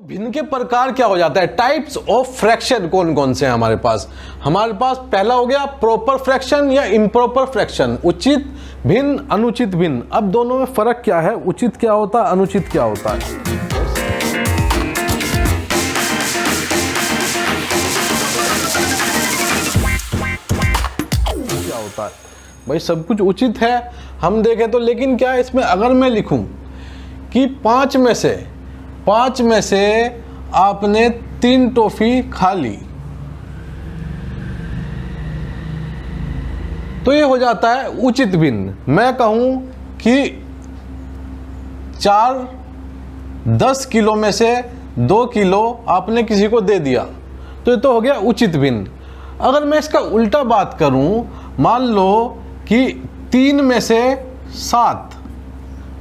भिन्न के प्रकार क्या हो जाता है, टाइप्स ऑफ फ्रैक्शन कौन कौन से हैं हमारे पास। हमारे पास पहला हो गया प्रॉपर फ्रैक्शन या इम्प्रॉपर फ्रैक्शन, उचित भिन्न अनुचित भिन्न। अब दोनों में फर्क क्या है, उचित क्या होता है, अनुचित क्या होता है। क्या होता है भाई, सब कुछ उचित है हम देखें तो, लेकिन क्या है इसमें अगर मैं लिखूं कि पांच में से आपने 3 टॉफी खा ली, तो ये हो जाता है उचित भिन्न। मैं कहूं कि 10 किलो में से 2 किलो आपने किसी को दे दिया, तो ये तो हो गया उचित भिन्न। अगर मैं इसका उल्टा बात करूं, मान लो कि 3 में से 7,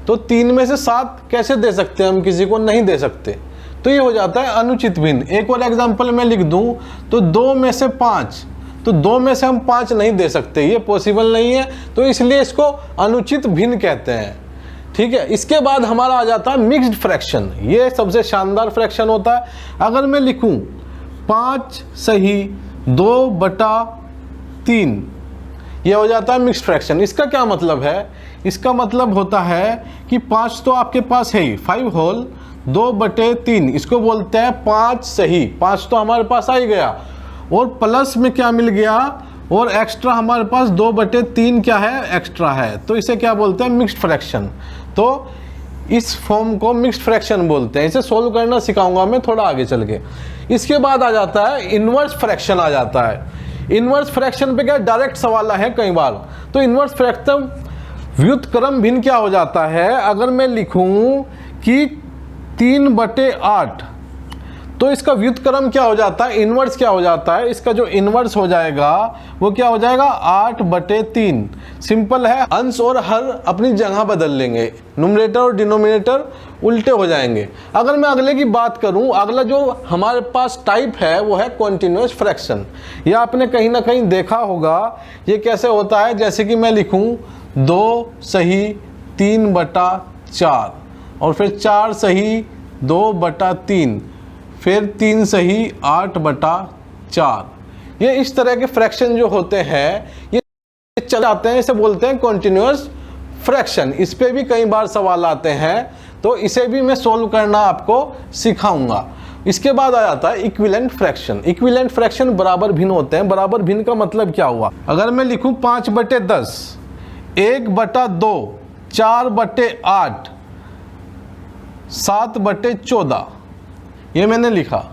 तो 3 में से 7 कैसे दे सकते हैं हम, किसी को नहीं दे सकते, तो ये हो जाता है अनुचित भिन्न। एक और एग्जांपल मैं लिख दूं तो 2 में से 5, तो 2 में से हम 5 नहीं दे सकते, ये पॉसिबल नहीं है, तो इसलिए इसको अनुचित भिन्न कहते हैं। ठीक है, इसके बाद हमारा आ जाता है मिक्स्ड फ्रैक्शन। ये सबसे शानदार फ्रैक्शन होता है। अगर मैं लिखूं 5 सही 2/3, ये हो जाता है मिक्स्ड फ्रैक्शन। इसका क्या मतलब है, इसका मतलब होता है कि 5 तो आपके पास है ही, 5 होल 2/3, इसको बोलते हैं 5 सही। 5 तो हमारे पास आ ही गया, और प्लस में क्या मिल गया, और एक्स्ट्रा हमारे पास 2/3 क्या है, एक्स्ट्रा है, तो इसे क्या बोलते हैं, मिक्स्ड फ्रैक्शन। तो इस फॉर्म को मिक्स्ड फ्रैक्शन बोलते हैं। इसे सोल्व करना सिखाऊंगा मैं थोड़ा आगे चल के। इसके बाद आ जाता है इनवर्स फ्रैक्शन आ जाता है। इनवर्स फ्रैक्शन पे क्या डायरेक्ट सवाल है कई बार, तो इनवर्स फ्रैक्शन व्युत्क्रम भिन्न क्या हो जाता है। अगर मैं लिखूं कि 3/8, तो इसका व्युत्क्रम क्या हो जाता है, इनवर्स क्या हो जाता है, इसका जो इनवर्स हो जाएगा वो क्या हो जाएगा 8/3। सिंपल है, अंश और हर अपनी जगह बदल लेंगे, न्यूमरेटर और डिनोमिनेटर उल्टे हो जाएंगे। अगर मैं अगले की बात करूं, अगला जो हमारे पास टाइप है वो है कॉन्टिन्यूअस फ्रैक्शन। यह आपने कहीं ना कहीं देखा होगा, ये कैसे होता है, जैसे कि मैं लिखूं 2 सही 3/4, और फिर 4 सही 2/3, फिर 3 सही 8/4। ये इस तरह के फ्रैक्शन जो होते हैं ये चल जाते हैं, इसे बोलते हैं कॉन्टिन्यूअस फ्रैक्शन। इस पे भी कई बार सवाल आते हैं, तो इसे भी मैं सोल्व करना आपको सिखाऊंगा। इसके बाद आ जाता है इक्विवेलेंट फ्रैक्शन। इक्विवेलेंट फ्रैक्शन बराबर भिन्न होते हैं। बराबर भिन्न का मतलब क्या हुआ, अगर मैं लिखूं 5/10, 1/2, 4/8, 7/14, ये मैंने लिखा,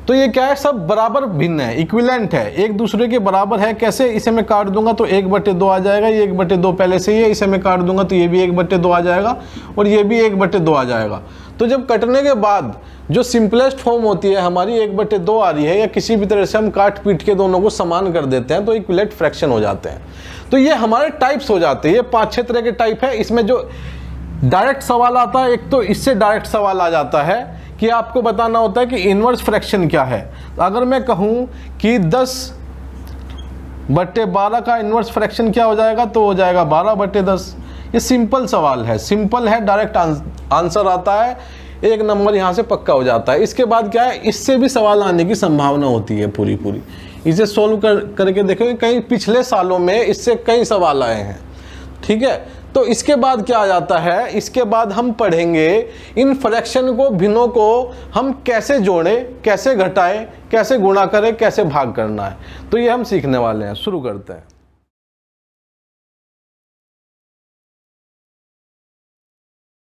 तो ये क्या है, सब बराबर भिन्न है, इक्विवेलेंट है, एक दूसरे के बराबर है। कैसे, इसे मैं काट दूंगा तो 1/2 आ जाएगा, ये 1/2 पहले से ही है, इसे मैं काट दूंगा तो ये भी 1/2 आ जाएगा, और ये भी 1/2 आ जाएगा। तो जब कटने के बाद जो सिंपलेस्ट फॉर्म होती है हमारी 1/2 आ रही है, या किसी भी तरह से हम काट पीट के दोनों को समान कर देते हैं, तो इक्विवेलेंट फ्रैक्शन हो जाते हैं। तो ये हमारे टाइप्स हो जाते हैं। ये 5-6 तरह के टाइप है। इसमें जो डायरेक्ट सवाल आता है, एक तो इससे डायरेक्ट सवाल आ जाता है कि आपको बताना होता है कि इनवर्स फ्रैक्शन क्या है। अगर मैं कहूं कि 10/12 का इनवर्स फ्रैक्शन क्या हो जाएगा, तो हो जाएगा 12/10। ये सिंपल सवाल है, सिंपल है, डायरेक्ट आंसर आता है, 1 नंबर यहां से पक्का हो जाता है। इसके बाद क्या है, इससे भी सवाल आने की संभावना होती है पूरी। इसे सोल्व करके देखोगे, कई पिछले सालों में इससे कई सवाल आए हैं। ठीक है, तो इसके बाद क्या आ जाता है, इसके बाद हम पढ़ेंगे इन फ्रैक्शन को, भिन्नों को हम कैसे जोड़ें, कैसे घटाएं, कैसे गुणा करें, कैसे भाग करना है। तो ये हम सीखने वाले हैं। शुरू करते हैं।